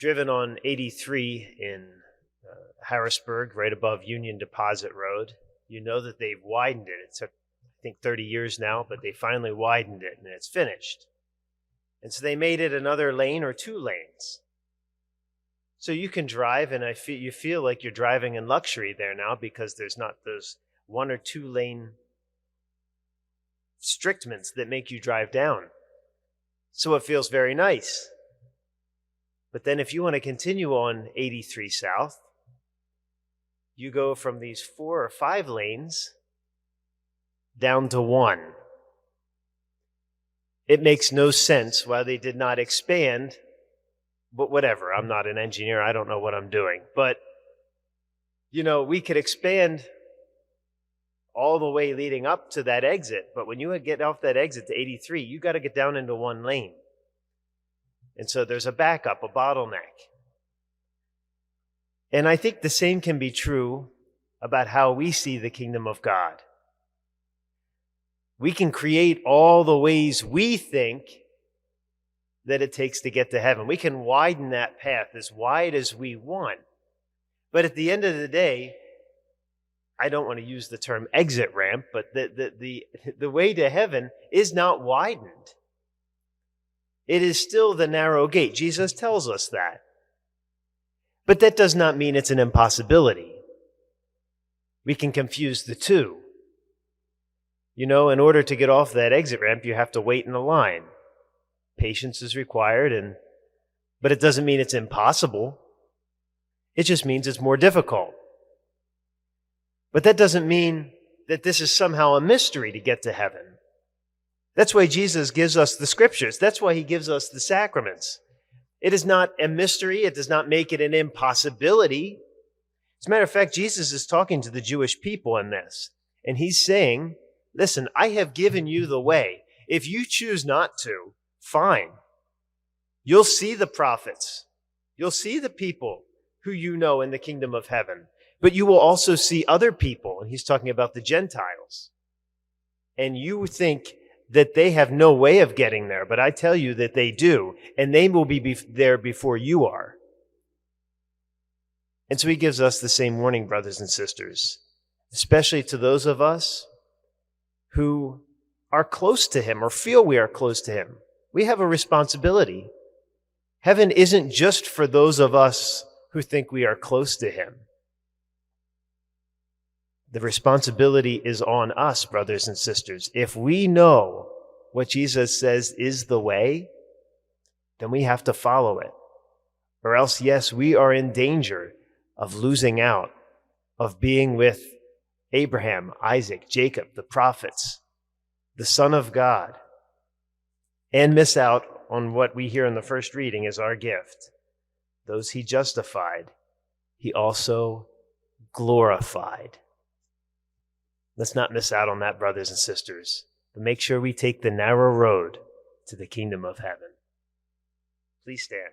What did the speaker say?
driven on 83 in Harrisburg, right above Union Deposit Road, you know that they've widened it. It took, I think, 30 years now, but they finally widened it, and it's finished. And so they made it another lane or 2 lanes. So you can drive, and you feel like you're driving in luxury there now, because there's not those 1 or 2 lane strictments that make you drive down. So it feels very nice. But then if you want to continue on 83 South, you go from these 4 or 5 lanes down to 1. It makes no sense why they did not expand, but whatever. I'm not an engineer. I don't know what I'm doing. But, we could expand all the way leading up to that exit, but when you get off that exit to 83, you got to get down into 1 lane. And so there's a backup, a bottleneck. And I think the same can be true about how we see the kingdom of God. We can create all the ways we think that it takes to get to heaven. We can widen that path as wide as we want. But at the end of the day, I don't want to use the term exit ramp, but the way to heaven is not widened. It is still the narrow gate. Jesus tells us that. But that does not mean it's an impossibility. We can confuse the two. In order to get off that exit ramp, you have to wait in a line. Patience is required, but it doesn't mean it's impossible. It just means it's more difficult. But that doesn't mean that this is somehow a mystery to get to heaven. That's why Jesus gives us the scriptures. That's why he gives us the sacraments. It is not a mystery. It does not make it an impossibility. As a matter of fact, Jesus is talking to the Jewish people in this. And he's saying, listen, I have given you the way. If you choose not to, fine. You'll see the prophets. You'll see the people who you know in the kingdom of heaven. But you will also see other people. And he's talking about the Gentiles. And you think that they have no way of getting there, but I tell you that they do, and they will be there before you are. And so he gives us the same warning, brothers and sisters, especially to those of us who are close to him or feel we are close to him. We have a responsibility. Heaven isn't just for those of us who think we are close to him. The responsibility is on us, brothers and sisters. If we know what Jesus says is the way, then we have to follow it. Or else, yes, we are in danger of losing out, of being with Abraham, Isaac, Jacob, the prophets, the Son of God, and miss out on what we hear in the first reading as our gift. Those he justified, he also glorified. Let's not miss out on that, brothers and sisters, but make sure we take the narrow road to the kingdom of heaven. Please stand.